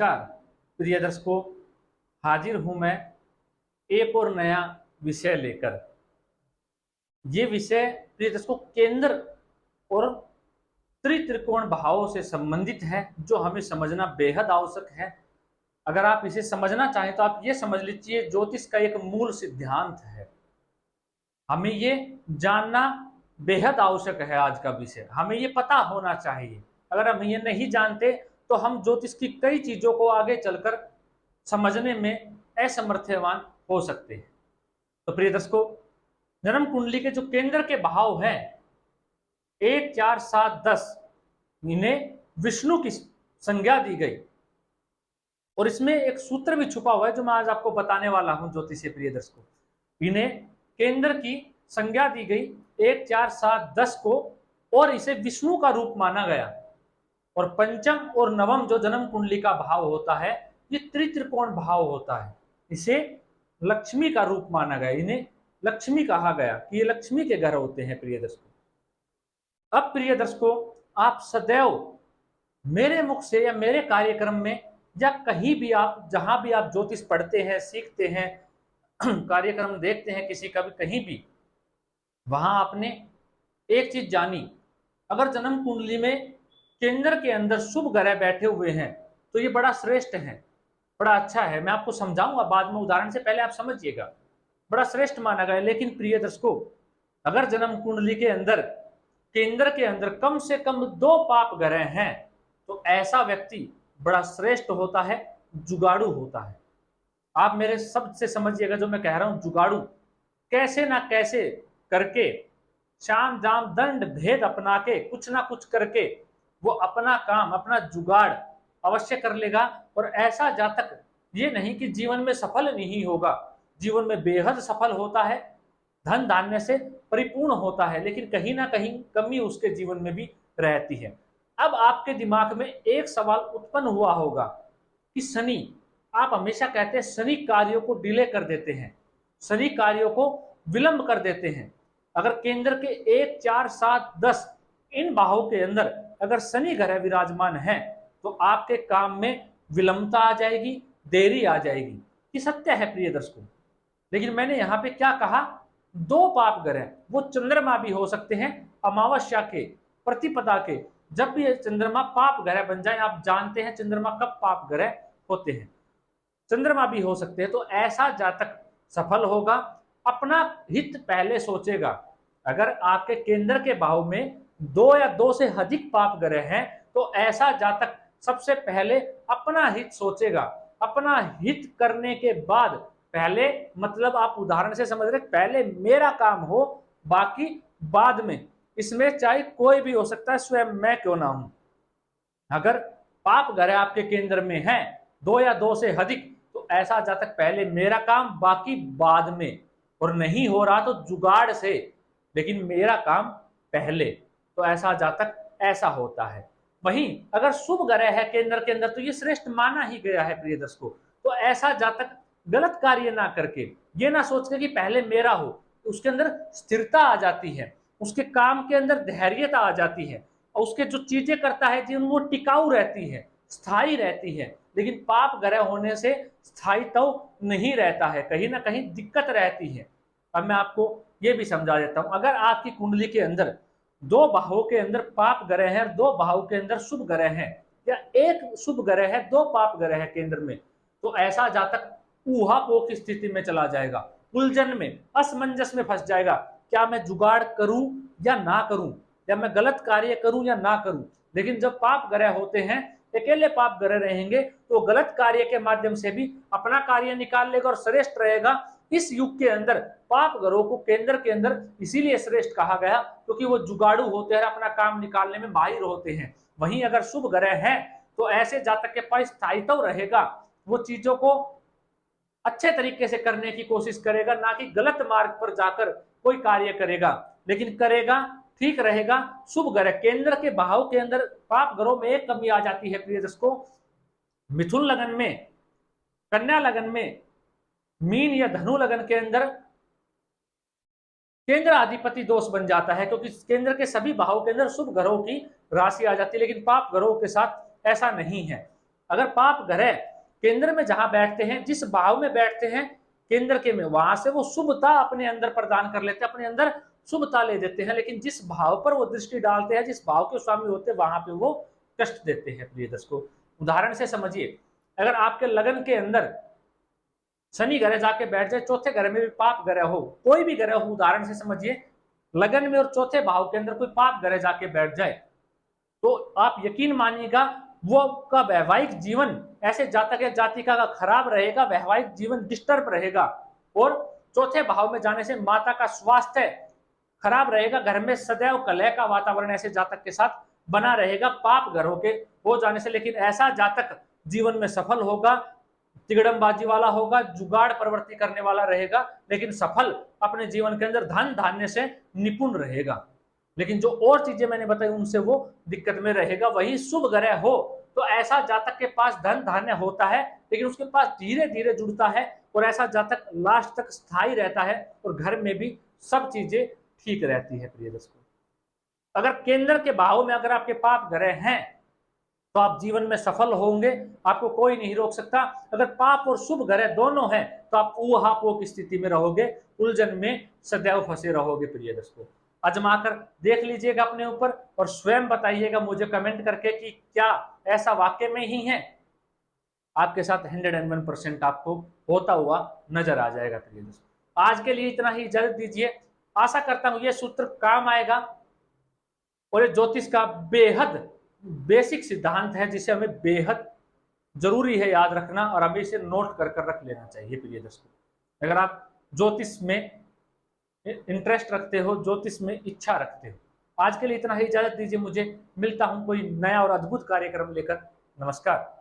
नमस्कार प्रिय दर्शकों, हाजिर हूं मैं एक और नया विषय लेकर। ये विषय प्रिय दर्शकों केंद्र और त्रित्रिकोण भावों से संबंधित है, जो हमें समझना बेहद आवश्यक है। अगर आप इसे समझना चाहें तो आप ये समझ लीजिए ज्योतिष का एक मूल सिद्धांत है। हमें ये जानना बेहद आवश्यक है। आज का विषय हमें ये पता होना चाहिए। अगर हम ये नहीं जानते तो हम ज्योतिष की कई चीजों को आगे चलकर समझने में असमर्थवान हो सकते हैं। तो प्रिय दर्शकों, जन्म कुंडली के जो केंद्र के भाव हैं 1, 4, 7, 10, इन्हें विष्णु की संज्ञा दी गई और इसमें एक सूत्र भी छुपा हुआ है जो मैं आज आपको बताने वाला हूं। ज्योतिषीय प्रिय दर्शकों, इन्हें केंद्र की संज्ञा दी गई 1, 4, 7, 10 को और इसे विष्णु का रूप माना गया। और पंचम और नवम जो जन्म कुंडली का भाव होता है ये त्रित्रिकोण भाव होता है। इसे लक्ष्मी का रूप माना गया, इन्हें लक्ष्मी कहा गया कि ये लक्ष्मी के घर होते हैं। प्रिय दर्शकों, अब प्रिय दर्शकों, आप सदैव मेरे मुख से या मेरे कार्यक्रम में या कहीं भी आप जहां भी आप ज्योतिष पढ़ते हैं, सीखते हैं, कार्यक्रम देखते हैं किसी का भी कहीं भी, वहां आपने एक चीज जानी, अगर जन्म कुंडली में केंद्र के अंदर शुभ ग्रह बैठे हुए हैं तो ये बड़ा श्रेष्ठ है, बड़ा अच्छा है। मैं आपको समझाऊंगा बाद में उदाहरण से, पहले आप समझिएगा। बड़ा श्रेष्ठ माना गया। लेकिन प्रिय दर्शकों, अगर जन्म कुंडली के अंदर केंद्र के अंदर कम से कम 2 पाप ग्रह हैं तो ऐसा व्यक्ति बड़ा श्रेष्ठ होता है, जुगाड़ू होता है। आप मेरे शब्द से समझिएगा जो मैं कह रहा हूं। जुगाड़ू कैसे ना कैसे करके, शाम दाम दंड भेद अपना के, कुछ ना कुछ करके वो अपना काम, अपना जुगाड़ अवश्य कर लेगा। और ऐसा जातक ये नहीं कि जीवन में सफल नहीं होगा, जीवन में बेहद सफल होता है, धन धान्य से परिपूर्ण होता है, लेकिन कहीं ना कहीं कमी उसके जीवन में भी रहती है। अब आपके दिमाग में एक सवाल उत्पन्न हुआ होगा कि शनि, आप हमेशा कहते हैं शनि कार्यों को डिले कर देते हैं, शनि कार्यों को विलंब कर देते हैं। अगर केंद्र के 1, 4, 7, 10 इन भावों के अंदर अगर शनि ग्रह विराजमान है तो आपके काम में विलंबता आ जाएगी, देरी आ जाएगी। ये सत्य है प्रिय दर्शकों। लेकिन मैंने यहाँ पे क्या कहा, 2 पाप ग्रह, वो चंद्रमा भी हो सकते हैं, अमावस्या के, प्रतिपदा के। जब भी चंद्रमा पाप ग्रह बन जाए, आप जानते हैं चंद्रमा कब पाप ग्रह होते हैं, चंद्रमा भी हो सकते हैं। तो ऐसा जातक सफल होगा, अपना हित पहले सोचेगा। अगर आपके केंद्र के भाव में 2 या 2 से अधिक पाप ग्रह हैं तो ऐसा जातक सबसे पहले अपना हित सोचेगा। अपना हित करने के बाद, पहले मतलब आप उदाहरण से समझ रहे, पहले मेरा काम हो, बाकी बाद में। इसमें चाहे कोई भी हो सकता है, स्वयं मैं क्यों ना हूं। अगर पाप ग्रह आपके केंद्र में है 2 या 2 से अधिक, तो ऐसा जातक पहले मेरा काम, बाकी बाद में। और नहीं हो रहा तो जुगाड़ से, लेकिन मेरा काम पहले। तो ऐसा जातक ऐसा होता है। वहीं अगर शुभ ग्रह है केंद्र के अंदर तो ये श्रेष्ठ माना ही गया है प्रिय दर्शकों। तो ऐसा जातक गलत कार्य ना करके, ये ना सोच के कि पहले मेरा हो, तो उसके अंदर स्थिरता आ जाती है, उसके काम के अंदर धैर्यता आ जाती है, और उसके जो चीजें करता है जीवन वो टिकाऊ रहती है, स्थायी रहती है। लेकिन पाप ग्रह होने से स्थायित्व तो नहीं रहता है, कहीं ना कहीं दिक्कत रहती है। अब मैं आपको ये भी समझा देता हूं। अगर आपकी कुंडली के अंदर 2 भावों के अंदर पाप ग्रह है और 2 भावों के अंदर शुभ ग्रह है, या एक शुभ ग्रह है 2 पाप ग्रह है केंद्र में, तो ऐसा जातक ऊहापोह की स्थिति में चला जाएगा, उलझन में, असमंजस में फंस जाएगा। क्या मैं जुगाड़ करूं या ना करूं, या मैं गलत कार्य करूं या ना करूं। लेकिन जब पाप ग्रह होते हैं, अकेले पाप ग्रह रहेंगे, तो गलत कार्य के माध्यम से भी अपना कार्य निकाल लेगा और श्रेष्ठ रहेगा। इस युग के अंदर पाप ग्रहों को केंद्र के अंदर इसीलिए श्रेष्ठ कहा गया क्योंकि वो जुगाड़ू होते हैं, अपना काम निकालने में माहिर होते हैं। वहीं अगर शुभ ग्रह है तो ऐसे जातक के पास स्थायित्व रहेगा, वो चीजों को अच्छे तरीके से करने की कोशिश करेगा, ना कि गलत मार्ग पर जाकर कोई कार्य करेगा, लेकिन करेगा ठीक रहेगा। शुभ ग्रह केंद्र के भाव के अंदर पाप ग्रहों में एक कमी आ जाती है प्रिय दर्शकों, मिथुन लगन में, कन्या लगन में, मीन या धनु लगन के अंदर केंद्र अधिपति दोष बन जाता है, क्योंकि केंद्र के सभी भावों के अंदर शुभ ग्रहों की राशि आ जाती है, लेकिन पाप ग्रहों के साथ ऐसा नहीं है। अगर पाप ग्रह केंद्र में जहां बैठते हैं, जिस भाव में बैठते हैं केंद्र के में, वहां से वो शुभता अपने अंदर प्रदान कर लेते हैं, अपने अंदर शुभता ले देते हैं। लेकिन जिस भाव पर वो दृष्टि डालते हैं, जिस भाव के स्वामी होते हैं, वहां पे वो कष्ट देते हैं प्रिय दर्शकों। उदाहरण से समझिए, अगर आपके लगन के अंदर शनि ग्रह जाके बैठ जाए, चौथे ग्रह में भी पाप ग्रह हो, कोई भी ग्रह हो, उदाहरण से समझिए लगन में और चौथे भाव के अंदर कोई पाप ग्रह जाके बैठ जाए, तो आप यकीन मानिएगा वो का वैवाहिक जीवन ऐसे जातक या जातिका का खराब रहेगा, वैवाहिक जीवन डिस्टर्ब रहेगा। और चौथे भाव में जाने से माता का स्वास्थ्य खराब रहेगा, घर में सदैव कलह का वातावरण ऐसे जातक के साथ बना रहेगा पाप ग्रहों के हो जाने से। लेकिन ऐसा जातक जीवन में सफल होगा, तिगड़मबाजी वाला होगा, जुगाड़ प्रवृत्ति करने वाला रहेगा, लेकिन सफल अपने जीवन के अंदर धन धान्य से निपुण रहेगा। लेकिन जो और चीजें मैंने बताई उनसे वो दिक्कत में रहेगा। वही शुभ ग्रह हो तो ऐसा जातक के पास धन धान्य होता है, लेकिन उसके पास धीरे धीरे जुड़ता है, और ऐसा जातक लास्ट तक स्थायी रहता है, और घर में भी सब चीजें ठीक रहती है प्रिय दर्शकों। अगर केंद्र के भाव में अगर आपके पाप ग्रह हैं तो आप जीवन में सफल होंगे, आपको कोई नहीं रोक सकता। अगर पाप और शुभ ग्रह दोनों हैं तो आप ऊहापोह की स्थिति में रहोगे, उलझन में सदैव फंसे रहोगे प्रिय दर्शकों। आजमाकर देख लीजिएगा अपने ऊपर और स्वयं बताइएगा मुझे कमेंट करके कि क्या ऐसा वाकई में ही है। आपके साथ 101% आपको होता हुआ नजर आ जाएगा प्रिय दोस्तों। आज के लिए इतना ही, इजाजत दीजिए। आशा करता हूं ये सूत्र काम आएगा, और ये ज्योतिष का बेहद बेसिक सिद्धांत है जिसे हमें बेहद जरूरी है याद रखना, और हमें इसे नोट कर कर रख लेना चाहिए प्रिय दोस्तों। अगर आप ज्योतिष में इंटरेस्ट रखते हो, ज्योतिष में इच्छा रखते हो। आज के लिए इतना ही, इजाजत दीजिए मुझे। मिलता हूं कोई नया और अद्भुत कार्यक्रम लेकर। नमस्कार।